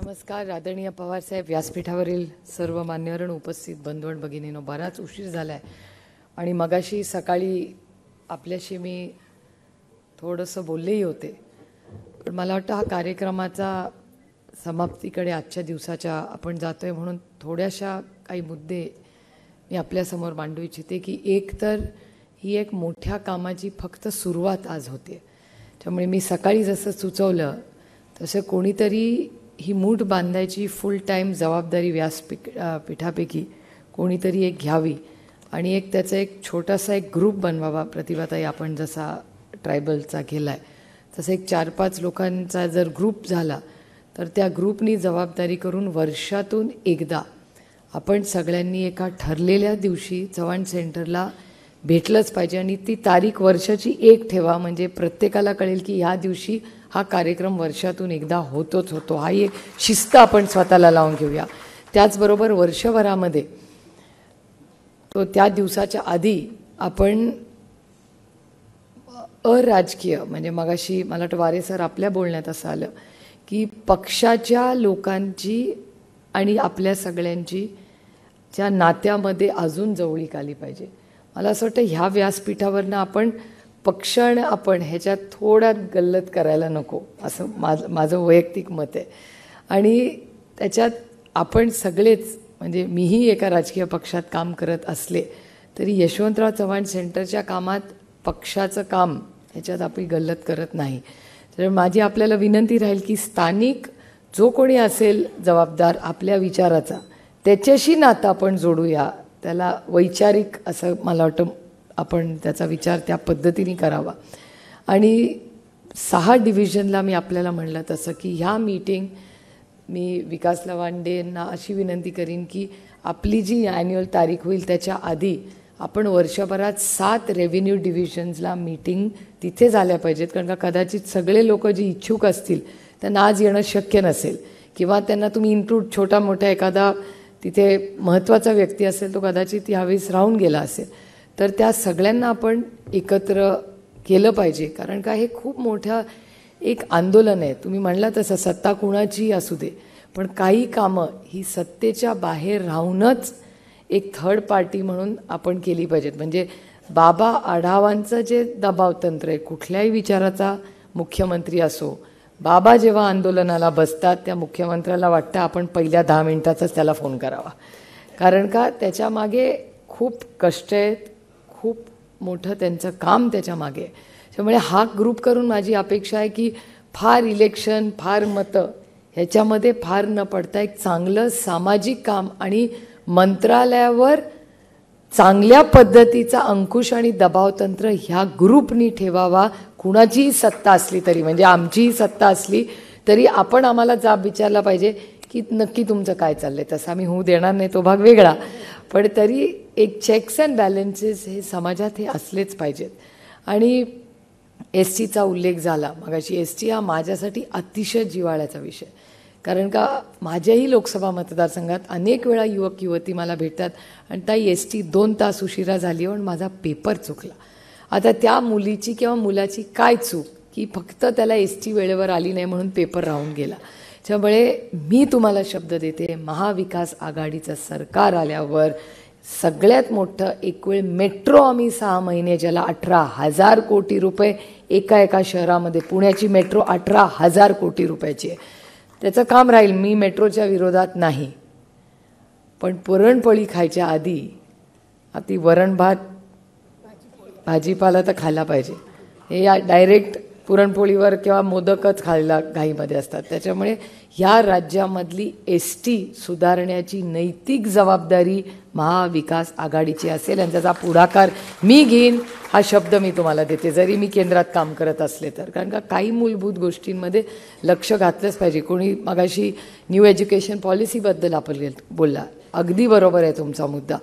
नमस्कार. आदरणीय पवारसाहेब, व्यासपीठावरील सर्व मान्यवर उपस्थित बंधू भगिनींनो, बराच उशीर झाला आहे आणि मगाशी सकाळी आपल्याशी मी थोडंसं बोललेही होते, पण मला वाटतं हा कार्यक्रमाचा समाप्तीकडे आजच्या दिवसाच्या आपण जातो आहे, म्हणून थोड्याशा काही मुद्दे मी आपल्यासमोर मांडू इच्छिते की एक तर ही एक मोठ्या कामाची फक्त सुरुवात आज होते. त्यामुळे मी सकाळी जसं सुचवलं तसं कोणीतरी ही मूठ बांधायची फुल टाईम जबाबदारी व्यासपीठापैकी कोणीतरी एक घ्यावी आणि एक त्याचा एक छोटासा एक ग्रुप बनवावा. प्रतिभाताई, आपण जसा ट्रायबलचा केला आहे तसं एक 4-5 लोकांचा जर ग्रुप झाला तर त्या ग्रुपनी जबाबदारी करून वर्षातून एकदा आपण सगळ्यांनी एका ठरलेल्या दिवशी चव्हाण सेंटरला भेटलंच पाहिजे आणि ती तारीख वर्षाची एक ठेवा, म्हणजे प्रत्येकाला कळेल की ह्या दिवशी हा कार्यक्रम वर्षातून एकदा होतोच होतो. हा एक शिस्त आपण स्वतःला लावून घेऊया. त्याचबरोबर वर्षभरामध्ये तो त्या दिवसाच्या आधी आपण अराजकीय, म्हणजे मगाशी मला वाटतं वारे सर आपल्या बोलण्यात असं आलं की पक्षाच्या लोकांची आणि आपल्या सगळ्यांची ज्या नात्यामध्ये अजून जवळीक आली पाहिजे. मला असं वाटतं ह्या व्यासपीठावरनं आपण पक्ष आणि आपण ह्याच्यात थोडा गल्लत करायला नको, असं माझं वैयक्तिक मत आहे. आणि त्याच्यात आपण सगळेच, म्हणजे मीही एका राजकीय पक्षात काम करत असले तरी यशवंतराव चव्हाण सेंटरच्या कामात पक्षाचं काम ह्याच्यात आपली गल्लत करत नाही. तर माझी आपल्याला विनंती राहील की स्थानिक जो कोणी असेल जबाबदार आपल्या विचाराचा त्याच्याशी नातं आपण जोडूया. त्याला वैचारिक असं मला वाटतं आपण त्याचा विचार त्या पद्धतीने करावा. आणि 6 डिव्हिजनला मी आपल्याला म्हणलं तसं की ह्या मीटिंग मी विकास लवांडेंना अशी विनंती करीन की आपली जी ॲन्युअल तारीख होईल त्याच्या आधी आपण वर्षभरात 7 रेव्हेन्यू डिव्हिजन्सला मीटिंग तिथे झाल्या पाहिजेत. कारण का कदाचित सगळे लोक जी इच्छुक असतील त्यांना आज येणं शक्य नसेल, किंवा त्यांना तुम्ही इन्क्लूड छोटा मोठा एखादा तिथे महत्त्वाचा व्यक्ती असेल तो कदाचित यावेळेस राहून गेला असेल, तर त्या सगळ्यांना आपण एकत्र केलं पाहिजे. कारण का हे खूप मोठं एक आंदोलन आहे. तुम्ही म्हणला तसं सत्ता कुणाची असू दे, पण काही कामं ही सत्तेच्या बाहेर राहूनच एक थर्ड पार्टी म्हणून आपण केली पाहिजेत. म्हणजे बाबा आढावांचं जे दबावतंत्र आहे, कुठल्याही विचाराचा मुख्यमंत्री असो, बाबा जेव्हा आंदोलनाला बसतात त्या मुख्यमंत्र्याला वाटतं आपण पहिल्या 10 मिनिटातच त्याला फोन करावा. कारण का त्याच्यामागे खूप कष्ट आहेत, खूप मोठं त्यांचं काम त्याच्यामागे आहे. त्यामुळे हा ग्रुप करून माझी अपेक्षा आहे की फार इलेक्शन, फार मतं ह्याच्यामध्ये फार न पडता एक चांगलं सामाजिक काम आणि मंत्रालयावर चांगल्या पद्धतीचा अंकुश आणि दबावतंत्र ह्या ग्रुपनी ठेवावा. कुणाचीही सत्ता असली तरी, म्हणजे आमचीही सत्ता असली तरी आपण आम्हाला जाब विचारला पाहिजे की नक्की तुमचं काय चाललंय. तसं आम्ही होऊ देणार नाही, तो भाग वेगळा, पण तरी एक चेक्स अँड बॅलन्सेस हे समाजात हे असलेच पाहिजेत. आणि एस टीचा उल्लेख झाला मगाशी. एस टी हा माझ्यासाठी अतिशय जिव्हाळ्याचा विषय. कारण का माझ्याही लोकसभा मतदारसंघात अनेक वेळा युवक युवती मला भेटतात आणि ताई एस टी 2 तास उशिरा झाली आणि माझा पेपर चुकला. आता त्या मुलीची किंवा मुलाची काय चूक की फक्त त्याला एस टी वेळेवर आली नाही म्हणून पेपर राहून गेला. त्यामुळे मी तुम्हाला शब्द देते, महाविकास आघाडीचं सरकार आल्यावर सगळ्यात मोठं एक वेळ मेट्रो आम्ही 6 महिने, ज्याला 18,000 कोटी रुपये एका शहरामध्ये, पुण्याची मेट्रो 18,000 कोटी रुपयाची आहे, त्याचं काम राहील. मी मेट्रोच्या विरोधात नाही, पण पुरणपोळी खायच्या आधी ती वरण भात भाजीपाला तर खायला पाहिजे. हे या डायरेक्ट पुरणपोळीवर किंवा मोदकच खायला घाईमध्ये असतात. त्याच्यामुळे ह्या राज्यामधली एस टी सुधारण्याची नैतिक जबाबदारी महाविकास आघाडीची असेल आणि त्याचा पुढाकार मी घेईन, हा शब्द मी तुम्हाला देते, जरी मी केंद्रात काम करत असले तर. कारण का काही मूलभूत गोष्टींमध्ये लक्ष घातलंच पाहिजे. कोणी मगाशी न्यू एज्युकेशन पॉलिसीबद्दल आपण बोलला, अगदी बरोबर आहे तुमचा मुद्दा.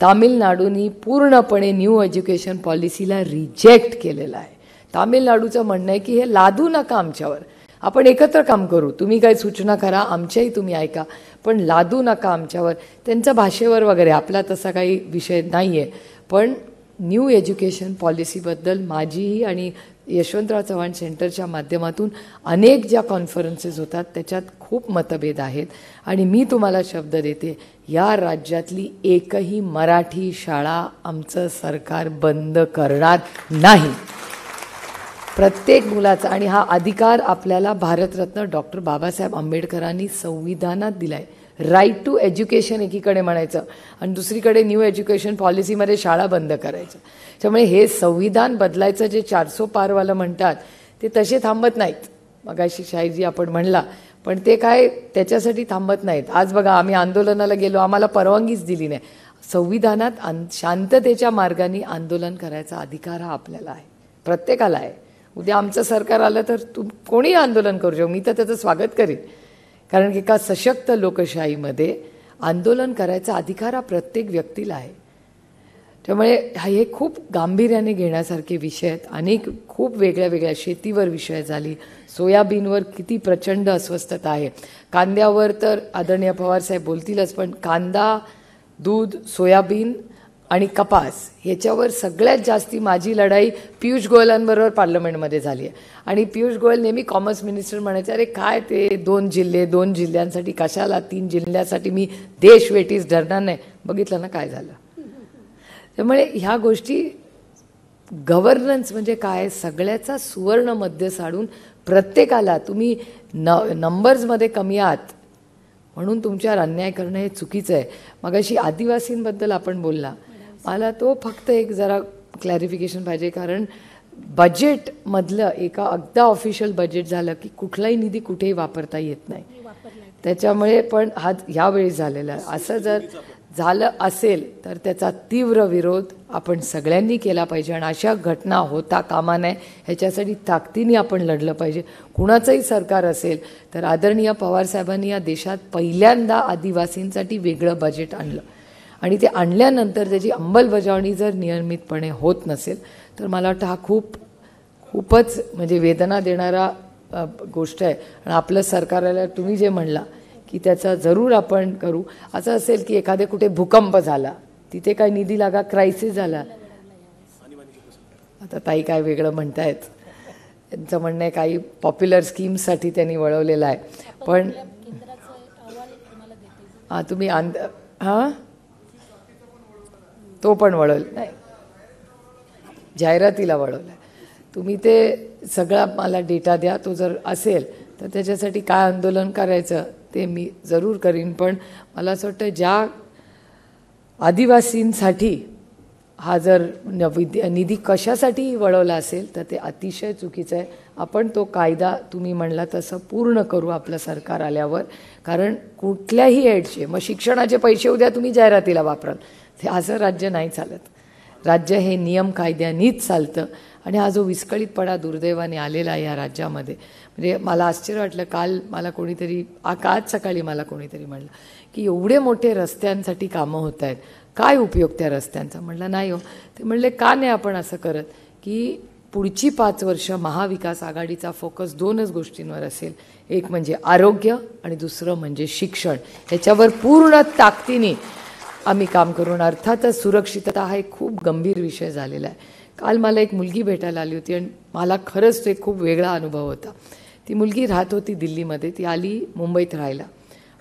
तामिळनाडूनी पूर्णपणे न्यू एज्युकेशन पॉलिसीला रिजेक्ट केलेला आहे. तामिळनाडूचं म्हणणं आहे की हे लादू नका आमच्यावर, आपण एकत्र काम करू, तुम्ही काही सूचना करा, आमच्याही तुम्ही ऐका, पण लादू नका आमच्यावर. त्यांच्या भाषेवर वगैरे आपला तसा काही विषय नाही आहे, पण न्यू एज्युकेशन पॉलिसीबद्दल माझीही आणि यशवंतराव चव्हाण सेंटरच्या माध्यमातून अनेक ज्या कॉन्फरन्सेस होतात त्याच्यात खूप मतभेद आहेत आणि मी तुम्हाला शब्द देते, या राज्यातली एकही मराठी शाळा आमचं सरकार बंद करणार नाही. प्रत्येक मुलाचा, आणि हा अधिकार आपल्याला भारतरत्न डॉक्टर बाबासाहेब आंबेडकरांनी संविधानात दिलाय. राईट टू एज्युकेशन एकीकडे म्हणायचं आणि दुसरीकडे न्यू एज्युकेशन पॉलिसीमध्ये शाळा बंद करायचं. त्यामुळे हे संविधान बदलायचं जे 400 पारवालं म्हणतात ते तसे थांबत नाहीत. मगाशी शाहीजी आपण म्हणला, पण ते काय त्याच्यासाठी थांबत नाहीत. आज बघा आम्ही आंदोलनाला गेलो, आम्हाला परवानगीच दिली नाही. संविधानात शांततेच्या मार्गाने आंदोलन करायचा अधिकार हा आपल्याला आहे, प्रत्येकाला आहे. उद्या आमचं सरकार आलं तर कोणीही आंदोलन करू शकतो, मी तर त्याचं स्वागत करीन. कारण की एका सशक्त लोकशाहीमध्ये आंदोलन करायचा अधिकार हा प्रत्येक व्यक्तीला आहे. त्यामुळे हे खूप गांभीर्याने घेण्यासारखे विषय आहेत. अनेक खूप वेगळ्या वेगळ्या शेतीवर विषय झाली, सोयाबीनवर किती प्रचंड अस्वस्थता आहे, कांद्यावर तर आदरणीय पवारसाहेब बोलतीलच, पण कांदा, दूध, सोयाबीन आणि कपास ह्याच्यावर सगळ्यात जास्ती माझी लढाई पियुष गोयलांबरोबर पार्लमेंटमध्ये झाली आहे. आणि पियुष गोयल नेहमी कॉमर्स मिनिस्टर म्हणायचे, अरे काय ते 2 जिल्ह्यांसाठी कशाला, 3 जिल्ह्यासाठी मी देश वेटीस धरणार नाही. बघितलं ना काय झालं. त्यामुळे ह्या गोष्टी, गव्हर्नन्स म्हणजे काय, सगळ्याचा सुवर्ण मध्य साधून प्रत्येकाला तुम्ही नंबर्समध्ये कमी आहात म्हणून तुमच्यावर अन्याय करणं हे चुकीचं आहे. मगाशी आदिवासींबद्दल आपण बोलला, मला तो फक्त एक जरा क्लॅरिफिकेशन पाहिजे. कारण बजेटमधलं एका अगदा ऑफिशियल बजेट झालं की कुठलाही निधी कुठेही वापरता येत नाही. त्याच्यामुळे पण हा ह्यावेळी झालेला आहे. असं जर झालं असेल तर त्याचा तीव्र विरोध आपण सगळ्यांनी केला पाहिजे आणि अशा घटना होता कामा नये. ह्याच्यासाठी ताकदीने आपण लढलं पाहिजे. कुणाचंही सरकार असेल तर आदरणीय पवारसाहेबांनी या देशात पहिल्यांदा आदिवासींसाठी वेगळं बजेट आणलं आणि ते आणल्यानंतर त्याची अंमलबजावणी जर नियमितपणे होत नसेल तर मला वाटतं हा खूपच म्हणजे वेदना देणारा गोष्ट आहे. आणि आपलं सरकारला तुम्ही जे म्हणला की त्याचा जरूर आपण करू. असं असेल की एखादे कुठे भूकंप झाला, तिथे काय निधी लागा, क्रायसिस झाला, आता ताई काय वेगळं म्हणतायत, त्यांचं म्हणणं आहे काही पॉप्युलर स्कीम्ससाठी त्यांनी वळवलेलं आहे. पण हां तुम्ही हां तो पण वळवलं नाही, जाहिरातीला वळवलं आहे. तुम्ही ते सगळा मला डेटा द्या, तो जर असेल तर त्याच्यासाठी काय आंदोलन करायचं ते मी जरूर करीन. पण मला असं वाटतं ज्या आदिवासींसाठी हा जर निधी कशासाठी वळवला असेल तर ते अतिशय चुकीचं आहे. आपण तो कायदा तुम्ही म्हणला तसं पूर्ण करू आपलं सरकार आल्यावर. कारण कुठल्याही एडचे, मग शिक्षणाचे पैसे उद्या तुम्ही जाहिरातीला वापराल, ते असं राज्य नाही चालत. राज्य हे नियम कायद्यानीच चालतं. आणि हा जो विस्कळीतपणा दुर्दैवाने आलेला आहे या राज्यामध्ये, म्हणजे मला आश्चर्य वाटलं. काल मला कोणीतरी आज सकाळी मला कोणीतरी म्हणलं की एवढे मोठे रस्त्यांसाठी कामं होत आहेत, काय उपयोग त्या रस्त्यांचा. म्हटलं नाही हो. ते म्हणले का नाही आपण असं करत की पुढची 5 वर्ष महाविकास आघाडीचा फोकस 2च गोष्टींवर असेल, एक म्हणजे आरोग्य आणि दुसरं म्हणजे शिक्षण. ह्याच्यावर पूर्ण ताकदीने आम्ही काम करून. अर्थातच सुरक्षितता हा एक खूप गंभीर विषय झालेला आहे. काल मला एक मुलगी भेटायला आली होती आणि मला खरंच तो एक खूप वेगळा अनुभव होता. ती मुलगी राहत होती दिल्लीमध्ये, ती आली मुंबईत राहायला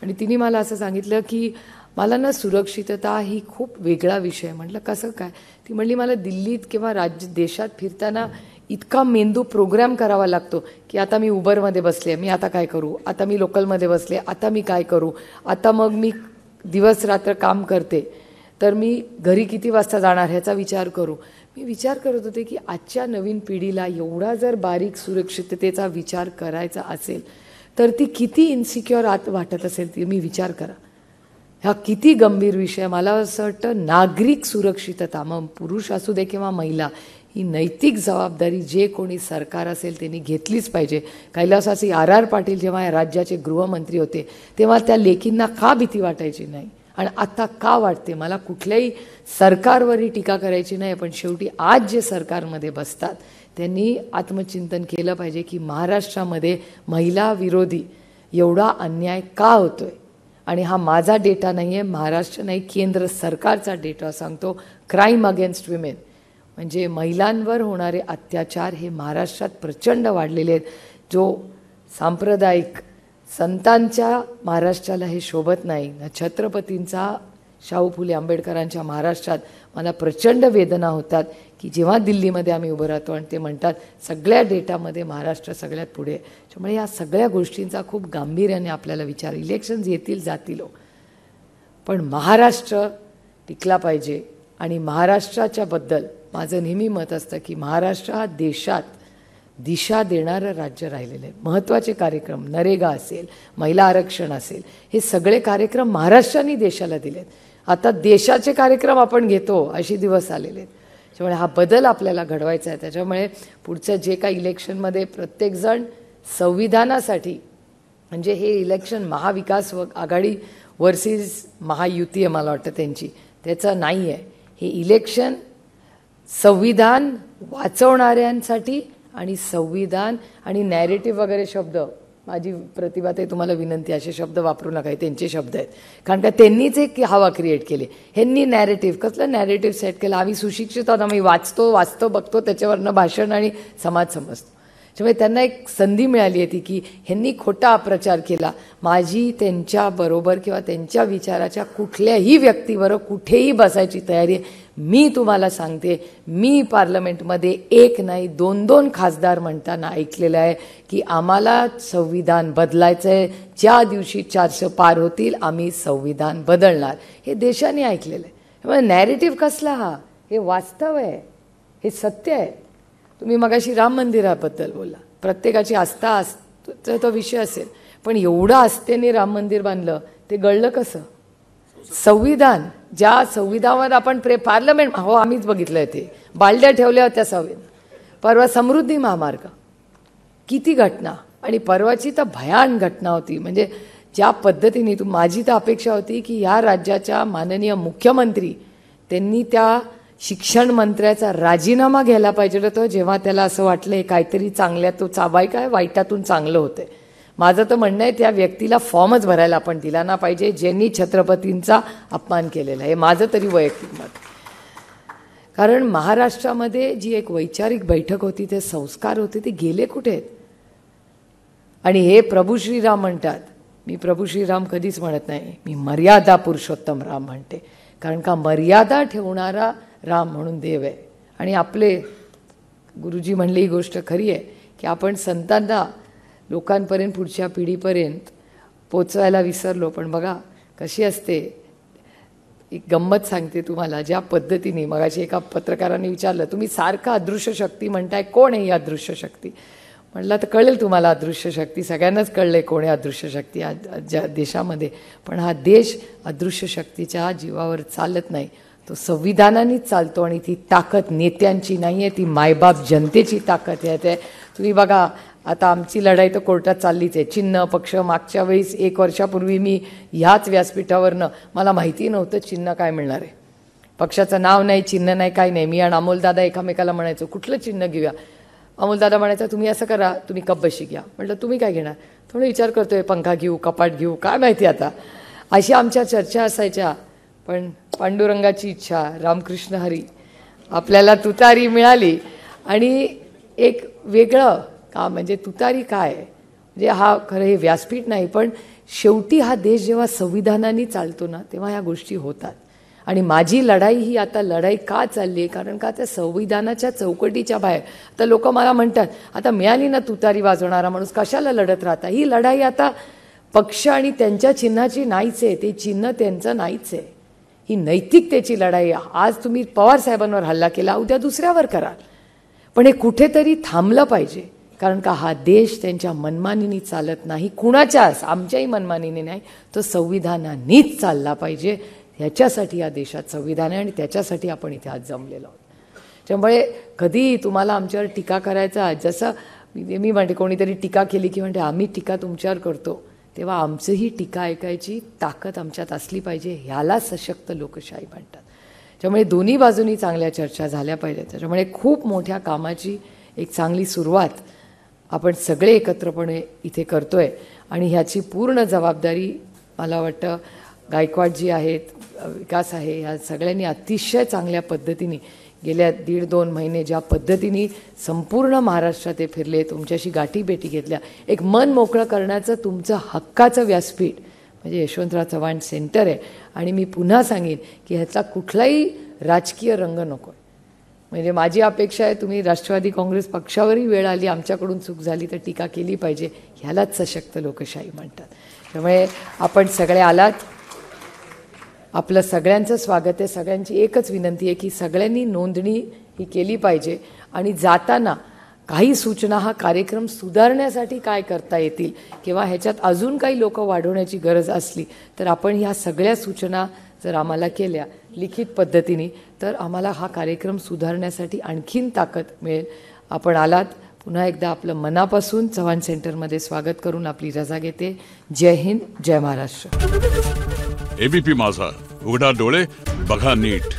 आणि तिने मला असं सांगितलं की मला ना सुरक्षितता ही खूप वेगळा विषय. म्हटलं कसं काय. ती म्हणली मला दिल्लीत किंवा देशात फिरताना इतका मेंदू प्रोग्राम करावा लागतो की आता मी उबरमध्ये बसले, मी आता काय करू, आता मी लोकलमध्ये बसले, आता मी काय करू, आता मग मी दिवस रात्र काम करते तर मी घरी किती वाजता जाणार ह्याचा विचार करू. मी विचार करत होते की आजच्या नवीन पिढीला एवढा जर बारीक सुरक्षिततेचा विचार करायचा असेल तर ती किती इन्सिक्युअर वाटत असेल. ती मी विचार करा, हा किती गंभीर विषय. मला असं वाटतं नागरिक सुरक्षितता, मग पुरुष असू दे किंवा महिला, ही नैतिक जबाबदारी जे कोणी सरकार असेल त्यांनी घेतलीच पाहिजे. कैलासवासी RR पाटील जेव्हा या राज्याचे गृहमंत्री होते तेव्हा त्या लेकींना का भीती वाटायची नाही आणि आता का वाटते. मला कुठल्याही सरकारवरही टीका करायची नाही, पण शेवटी आज जे सरकारमध्ये बसतात त्यांनी आत्मचिंतन केलं पाहिजे की महाराष्ट्रामध्ये महिला विरोधी एवढा अन्याय का होतोय. आणि हा माझा डेटा नाही आहे, महाराष्ट्र नाही केंद्र सरकारचा डेटा सांगतो. क्राईम अगेन्स्ट विमेन म्हणजे महिलांवर होणारे अत्याचार हे महाराष्ट्रात प्रचंड वाढलेले आहेत. जो सांप्रदायिक संतांच्या महाराष्ट्राला हे शोभत नाही ना, छत्रपतींचा शाहू फुले आंबेडकरांच्या महाराष्ट्रात मला प्रचंड वेदना होतात की जेव्हा दिल्लीमध्ये आम्ही उभं राहतो आणि ते म्हणतात सगळ्या डेटामध्ये महाराष्ट्र सगळ्यात पुढे. त्यामुळे या सगळ्या गोष्टींचा खूप गांभीर्याने आपल्याला विचार, इलेक्शन्स येतील जातील, पण महाराष्ट्र टिकला पाहिजे. आणि महाराष्ट्राच्या बद्दल माझं नेहमी मत असतं की महाराष्ट्र हा देशात दिशा देणारं राज्य राहिलेलं आहे. महत्त्वाचे कार्यक्रम नरेगा असेल, महिला आरक्षण असेल, हे सगळे कार्यक्रम महाराष्ट्राने देशाला दिलेत. आता देशाचे कार्यक्रम आपण घेतो असे दिवस आलेले आहेत. त्यामुळे हा बदल आपल्याला घडवायचा आहे. त्याच्यामुळे पुढचं जे काही इलेक्शनमध्ये प्रत्येकजण संविधानासाठी, म्हणजे हे इलेक्शन महाविकास आघाडी वर्सेस महायुती आहे मला वाटतं त्यांची, त्याचं नाही आहे. हे इलेक्शन संविधान वाचवणाऱ्यांसाठी आणि संविधान आणि नॅरेटिव्ह वगैरे शब्द, माझी प्रतिभा ते तुम्हाला विनंती, असे शब्द वापरू नका, त्यांचे शब्द आहेत. कारण का त्यांनीच एक हवा क्रिएट केली. ह्यांनी नॅरेटिव्ह, कसलं नॅरेटिव्ह सेट केलं? आम्ही सुशिक्षित आहोत, आम्ही वाचतो बघतो, त्याच्यावरनं भाषण आणि समाज समजतो. त्यामुळे त्यांना एक संधी मिळाली आहे की ह्यांनी खोटा अप्रचार केला. माझी त्यांच्याबरोबर किंवा त्यांच्या विचाराच्या कुठल्याही व्यक्तीबरोबर कुठेही बसायची तयारी आहे. मी तुम्हाला सांगते, मी पार्लमेंटमध्ये एक नाही 2-2 खासदार म्हणताना ऐकलेलं आहे की आम्हाला संविधान बदलायचं आहे, ज्या दिवशी 400 पार होतील आम्ही संविधान बदलणार. हे देशाने ऐकलेलं आहे. त्यामुळे नॅरेटिव्ह कसला हा? हे वास्तव आहे, हे सत्य आहे. तुम्ही मगाशी राम मंदिराबद्दल बोलला, प्रत्येकाची आस्था तो विषय असेल, पण एवढं आस्थेने राम मंदिर बांधलं, ते गळलं कसं? संविधान, ज्या संविधानावर आपण पार्लमेंट, हो आम्हीच बघितलंय, ते बालद्या ठेवल्या होत्या संविधान. परवा समृद्धी महामार्ग, किती घटना, आणि परवाची तर भयान घटना होती. म्हणजे ज्या पद्धतीने माझी तर अपेक्षा होती की या राज्याच्या माननीय मुख्यमंत्री त्यांनी त्या शिक्षण मंत्र्याचा राजीनामा घ्यायला पाहिजे होतं, जेव्हा त्याला असं वाटलं काहीतरी चांगल्या तो चाबाय काय वाईटातून चांगलं होतंय. माझं तर म्हणणं आहे त्या व्यक्तीला फॉर्मच भरायला आपण दिला ना पाहिजे ज्यांनी छत्रपतींचा अपमान केलेला आहे. माझं तरी वैयक्तिक मत. कारण महाराष्ट्रामध्ये जी एक वैचारिक बैठक होती, ते संस्कार होते, ते गेले कुठे आहेत? आणि हे प्रभू श्रीराम म्हणतात. मी प्रभू श्रीराम कधीच म्हणत नाही, मी मर्यादा पुरुषोत्तम राम म्हणते. कारण का मर्यादा ठेवणारा राम म्हणून देव आहे. आणि आपले गुरुजी म्हणले ही गोष्ट खरी आहे की आपण संतांना लोकांपर्यंत, पुढच्या पिढीपर्यंत पोचवायला विसरलो. पण बघा कशी असते. एक गंमत सांगते तुम्हाला, ज्या पद्धतीने मगाशी एका पत्रकाराने विचारलं, तुम्ही सारखं अदृश्य शक्ती म्हणताय, कोण आहे ही अदृश्य शक्ती? म्हटलं तर कळेल तुम्हाला अदृश्य शक्ती, सगळ्यांनाच कळलंय कोण आहे अदृश्य शक्ती ज्या देशामध्ये. पण हा देश अदृश्य शक्तीच्या जीवावर चालत नाही, तो संविधानानेच चालतो. आणि ती ताकद नेत्यांची नाही आहे, ती मायबाप जनतेची ताकद आहे. तुम्ही बघा, आता आमची लढाई तर कोर्टात चाललीच आहे. चिन्ह पक्ष, मागच्या वेळेस 1 वर्षापूर्वी मी ह्याच व्यासपीठावरनं, मला माहिती नव्हतं चिन्ह काय मिळणार आहे, पक्षाचं नाव नाही, चिन्ह नाही, काय नाही. मी आणि अमोलदादा एकामेकाला म्हणायचो कुठलं चिन्ह घेऊया. अमोलदादा म्हणायचा तुम्ही असं करा, तुम्ही कपबशी घ्या. म्हटलं तुम्ही काय घेणार? थोडं विचार करतोय, पंखा घेऊ, कपाट घेऊ, काय माहिती आता. अशी आमच्या चर्चा असायच्या. पण पांडुरंगाची इच्छा, रामकृष्ण हरी, आपल्याला तुतारी मिळाली. आणि एक वेगळं का, म्हणजे तुतारी काय म्हणजे हा खरं हे व्यासपीठ नाही, पण शेवटी हा देश जेव्हा संविधानाने चालतो ना, तेव्हा ह्या गोष्टी होतात. आणि माझी लढाई ही आता लढाई का चालली आहे? कारण का त्या संविधानाच्या चौकटीच्या बाहेर. आता लोक मला म्हणतात, आता मिळाली ना तुतारी वाजवणारा माणूस, कशाला लढत राहता? ही लढाई आता पक्ष आणि त्यांच्या चिन्हाची नाहीच आहे, ते चिन्ह त्यांचं नाहीच आहे. ही नैतिकतेची लढाई. आज तुम्ही पवार साहेबांवर हल्ला केला, उद्या दुसऱ्यावर कराल, पण हे कुठेतरी थांबलं पाहिजे. कारण का हा देश त्यांच्या मनमानीने चालत नाही, कुणाच्याच आमच्याही मनमानीने नाही, तो संविधानानेच चालला पाहिजे. ह्याच्यासाठी या देशात संविधान आहे आणि त्याच्यासाठी आपण इथे आज जमलेलो आहोत. त्यामुळे कधी तुम्हाला आमच्यावर टीका करायचा, जसं मी म्हणते कोणीतरी टीका केली की म्हणते आम्ही टीका तुमच्यावर करतो, तेव्हा आमचंही टीका ऐकायची ताकद आमच्यात असली पाहिजे. ह्याला सशक्त लोकशाही म्हणतात. त्यामुळे दोन्ही बाजूनी चांगल्या चर्चा झाल्या पाहिजेत. त्याच्यामुळे खूप मोठ्या कामाची एक चांगली सुरुवात आपण सगळे एकत्रपणे इथे करतोय. आणि ह्याची पूर्ण जबाबदारी मला वाटतं गायकवाड जी आहेत, विकास आहे, ह्या सगळ्यांनी अतिशय चांगल्या पद्धतीने गेल्या 1.5-2 महिने ज्या पद्धतीने संपूर्ण महाराष्ट्रात ते फिरले, तुमच्याशी गाठीभेटी घेतल्या, एक मन मोकळं करण्याचं तुमचं हक्काचं व्यासपीठ म्हणजे यशवंतराव चव्हाण सेंटर आहे. आणि मी पुन्हा सांगेन की ह्याचा कुठलाही राजकीय रंग नको. म्हणजे माझी अपेक्षा आहे तुम्ही राष्ट्रवादी काँग्रेस पक्षावरही वेळ आली, आमच्याकडून चूक झाली तर टीका केली पाहिजे. ह्यालाच सशक्त लोकशाही म्हणतात. त्यामुळे आपण सगळे आलात, आपलं सगळ्यांचं स्वागत आहे. सगळ्यांची एकच विनंती आहे की सगळ्यांनी नोंदणी ही केली पाहिजे आणि जाताना काही सूचना हा कार्यक्रम सुधारण्यासाठी काय करता येतील किंवा ह्याच्यात अजून काही लोक वाढवण्याची गरज असली तर आपण ह्या सगळ्या सूचना जर आम्हाला केल्या लिखित पद्धतीने तर आम्हाला हा कार्यक्रम सुधारण्यासाठी आणखीन ताकद मिळेल. आपण आलात, पुन्हा एकदा आपलं मनापासून चव्हाण सेंटरमध्ये स्वागत करून आपली रजा घेते. जय हिंद, जय महाराष्ट्र. एबीपी माझा, उघडा डोळे बघा नीट.